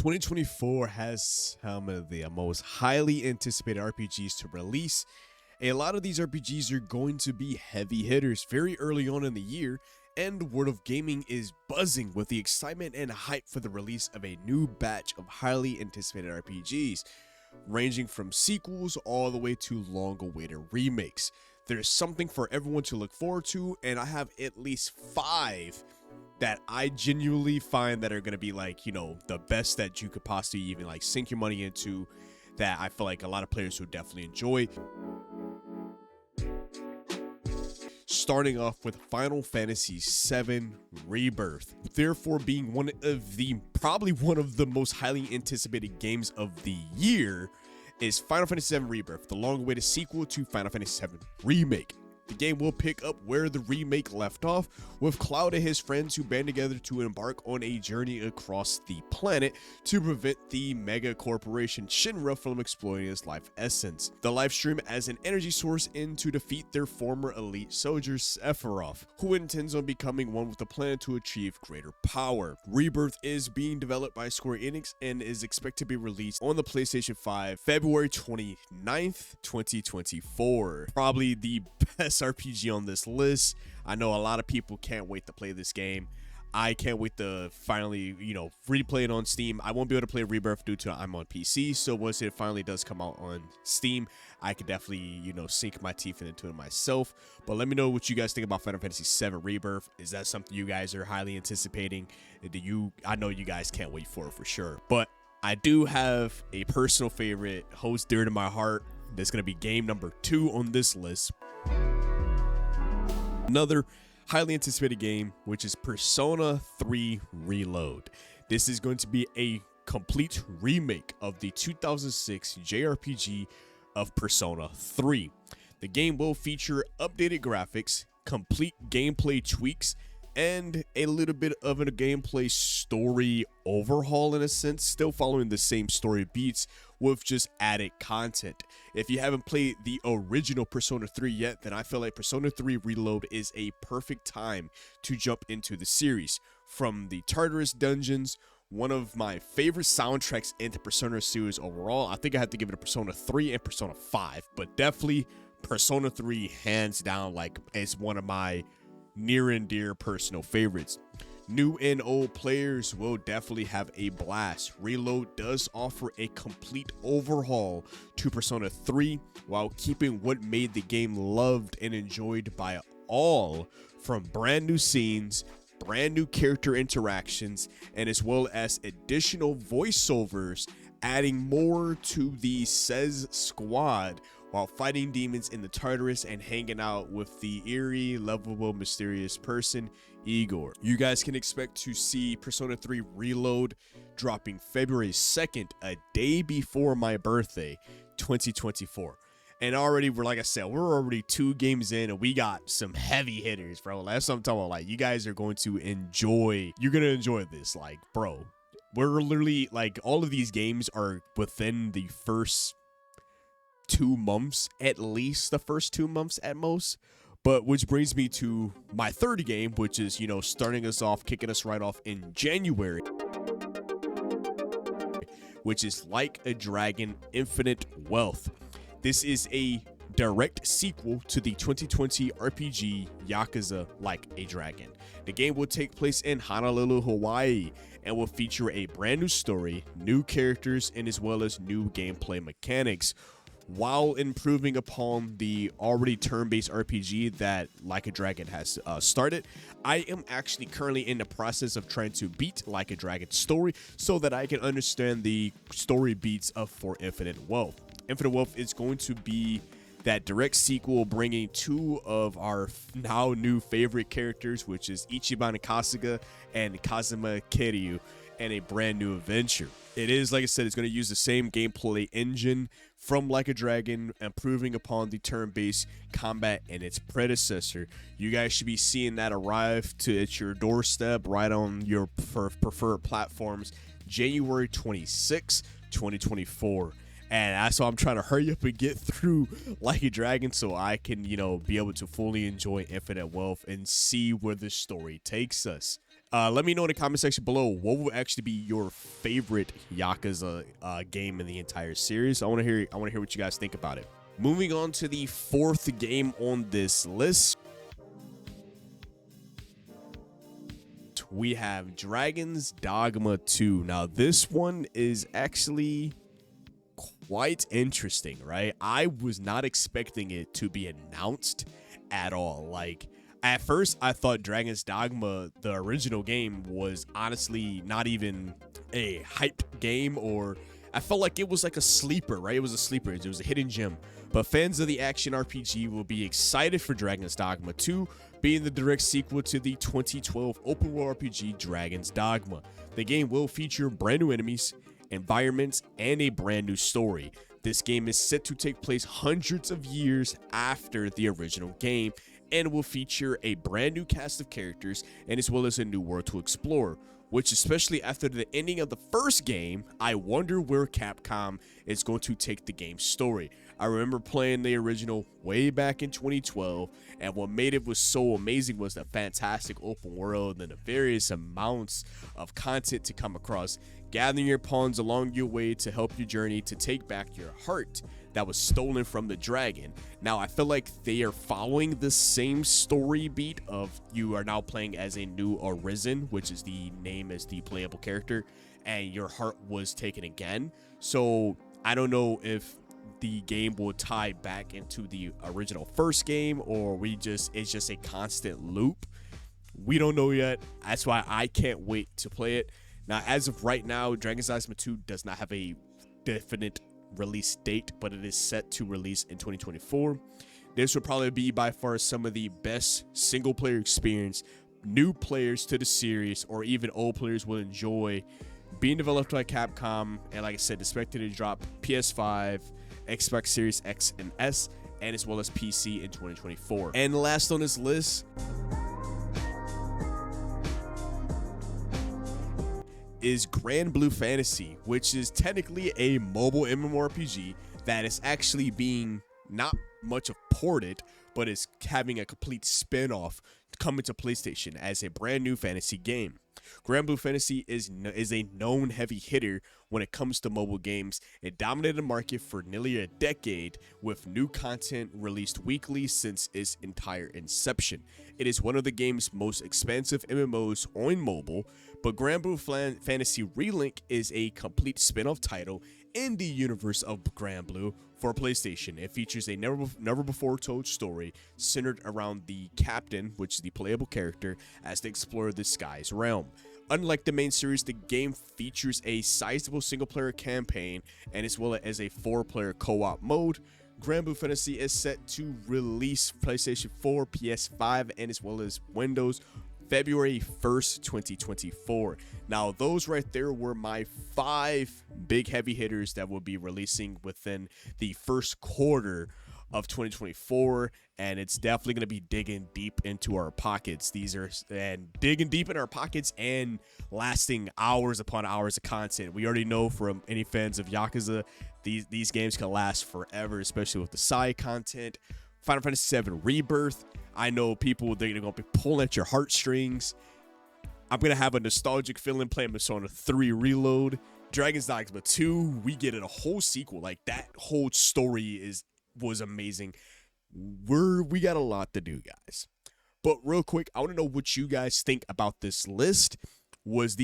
2024 has some of the most highly anticipated RPGs to release. A lot of these RPGs are going to be heavy hitters very early on in the year, and World of Gaming is buzzing with the excitement and hype for the release of a new batch of highly anticipated RPGs, ranging from sequels all the way to long-awaited remakes. There's something for everyone to look forward to, and I have at least 5 that I genuinely find that are going to be the best that you could possibly even sink your money into, that I feel like a lot of players would definitely enjoy. Starting off with Final Fantasy VII Rebirth, therefore being probably one of the most highly anticipated games of the year, is Final Fantasy VII Rebirth, the long-awaited sequel to Final Fantasy VII Remake. The game will pick up where the remake left off, with Cloud and his friends who band together to embark on a journey across the planet to prevent the mega corporation Shinra from exploiting its life essence. The life stream as an energy source in to defeat their former elite soldier Sephiroth, who intends on becoming one with the planet to achieve greater power. Rebirth is being developed by Square Enix and is expected to be released on the PlayStation 5 February 29th, 2024. Probably the best RPG on this list. I know a lot of people can't wait to play this game. I can't wait to finally, replay it on Steam. I won't be able to play Rebirth due to I'm on PC, so once it finally does come out on Steam, I could definitely, sink my teeth into it myself. But let me know what you guys think about Final Fantasy VII Rebirth. Is that something you guys are highly anticipating? I know you guys can't wait for it for sure. But I do have a personal favorite, holds dear to my heart. That's going to be game number 2 on this list. Another highly anticipated game, which is Persona 3 Reload. This is going to be a complete remake of the 2006 JRPG of Persona 3. The game will feature updated graphics, complete gameplay tweaks, and a little bit of a gameplay story overhaul in a sense, still following the same story beats with just added content. If you haven't played the original Persona 3 yet, then I feel like Persona 3 Reload is a perfect time to jump into the series. From the Tartarus dungeons, one of my favorite soundtracks in the Persona series overall. I think I have to give it a Persona 3 and Persona 5, but definitely Persona 3 hands down is one of my near and dear personal favorites. New and old players will definitely have a blast. Reload does offer a complete overhaul to Persona 3 while keeping what made the game loved and enjoyed by all, from brand new scenes, brand new character interactions, and as well as additional voiceovers, adding more to the Says squad while fighting demons in the Tartarus and hanging out with the eerie, lovable, mysterious person, Igor. You guys can expect to see Persona 3 Reload dropping February 2nd, a day before my birthday, 2024. And already, we're already 2 games in, and we got some heavy hitters, bro. That's what I'm talking about. You guys are going to enjoy. You're going to enjoy this, bro. We're literally, all of these games are within the first 2 months, at least the first 2 months at most. But which brings me to my third game, which is, starting us off, kicking us right off in January, which is Like a Dragon Infinite Wealth. This is a direct sequel to the 2020 RPG Yakuza Like a Dragon. The game will take place in Honolulu, Hawaii, and will feature a brand new story, new characters, and as well as new gameplay mechanics, while improving upon the already turn-based RPG that Like a Dragon has started. I am actually currently in the process of trying to beat Like a Dragon's story so that I can understand the story beats for Infinite Wealth. Infinite Wealth is going to be that direct sequel, bringing 2 of our now new favorite characters, which is Ichiban Kasuga and Kazuma Kiryu, and a brand new adventure. It is, like I said, it's going to use the same gameplay engine from Like a Dragon, improving upon the turn-based combat and its predecessor. You guys should be seeing that arrive at your doorstep right on your preferred platforms January 26, 2024. And that's why I'm trying to hurry up and get through Like a Dragon so I can, be able to fully enjoy Infinite Wealth and see where this story takes us. Let me know in the comment section below what will actually be your favorite Yakuza game in the entire series. I want to hear what you guys think about it. Moving on to the fourth game on this list, we have Dragon's Dogma 2. Now, this one is actually quite interesting, right? I was not expecting it to be announced at all. Like, at first, I thought Dragon's Dogma, the original game, was honestly not even a hyped game, or I felt like it was like a sleeper, right? It was a sleeper. It was a hidden gem. But fans of the action RPG will be excited for Dragon's Dogma 2, being the direct sequel to the 2012 open world RPG Dragon's Dogma. The game will feature brand new enemies, environments, and a brand new story. This game is set to take place hundreds of years after the original game and will feature a brand new cast of characters and as well as a new world to explore, which, especially after the ending of the first game, I wonder where Capcom is going to take the game's story. I remember playing the original way back in 2012, and what made it was so amazing was the fantastic open world and the various amounts of content to come across, gathering your pawns along your way to help your journey to take back your heart that was stolen from the dragon. Now, I feel like they are following the same story beat of you are now playing as a new Arisen, which is the name as the playable character, and your heart was taken again. So I don't know if the game will tie back into the original first game, or it's just a constant loop. We don't know yet. That's why I can't wait to play it. Now, as of right now, Dragon's Dogma 2 does not have a definite release date, but it is set to release in 2024. This will probably be by far some of the best single player experience new players to the series or even old players will enjoy. Being developed by Capcom, and like I said, expected to drop PS5, Xbox Series X and S, and as well as PC in 2024. And last on this list is Grand Blue Fantasy, which is technically a mobile MMORPG that is actually being not much of ported, but is having a complete spin-off coming to PlayStation as a brand new fantasy game. Grand Blue Fantasy is a known heavy hitter when it comes to mobile games. It dominated the market for nearly a decade with new content released weekly since its entire inception. It is one of the game's most expansive MMOs on mobile, but Grand Blue Fantasy Relink is a complete spin-off title in the universe of Grand Blue for PlayStation. It features a never before told story centered around the captain, which is the playable character, as they explore the sky's realm. Unlike the main series, the game features a sizable single-player campaign and as well as a 4-player co-op mode. Grand Blue Fantasy is set to release PlayStation 4, PS5, and as well as Windows February 1st, 2024. Now, those right there were my 5 big heavy hitters that will be releasing within the first quarter of 2024, and it's definitely going to be digging deep into our pockets. Digging deep in our pockets and lasting hours upon hours of content. We already know from any fans of Yakuza, these games can last forever, especially with the side content. Final Fantasy 7 Rebirth, I know people, they're going to be pulling at your heartstrings. I'm going to have a nostalgic feeling playing Persona 3 Reload. Dragon's Dogma 2, we get it a whole sequel. Like, that whole story was amazing. We got a lot to do, guys. But real quick, I want to know what you guys think about this list. Was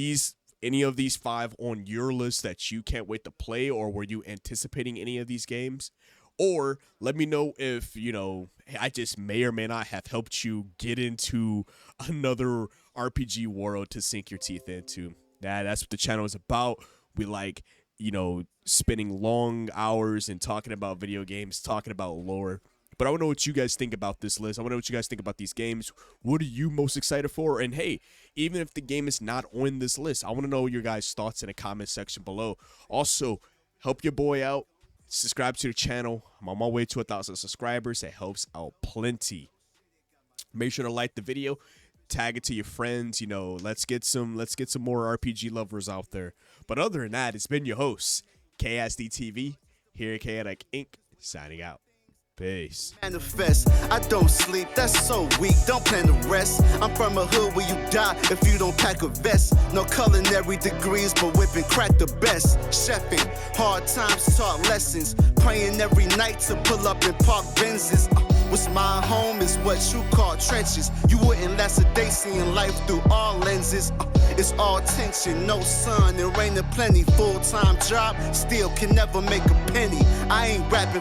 any of these 5 on your list that you can't wait to play, or were you anticipating any of these games? Or let me know if, I just may or may not have helped you get into another RPG world to sink your teeth into. That's what the channel is about. We like, spending long hours and talking about video games, talking about lore. But I want to know what you guys think about this list. I want to know what you guys think about these games. What are you most excited for? And hey, even if the game is not on this list, I want to know your guys' thoughts in the comment section below. Also, help your boy out. Subscribe to the channel. I'm on my way to 1,000 subscribers. It helps out plenty. Make sure to like the video, tag it to your friends. Let's get some more RPG lovers out there. But other than that, it's been your host, KSD TV, here at Chaotic Inc., signing out. Peace. Manifest, I don't sleep, that's so weak, don't plan to rest. I'm from a hood where you die if you don't pack a vest. No culinary degrees, but whipping crack the best. Chefing, hard times taught lessons. Praying every night to pull up in park Benzes. What's my home is what you call trenches. You wouldn't last a day seeing life through all lenses. It's all tension, no sun, and rain and plenty. Full-time job, still can never make a penny. I ain't rapping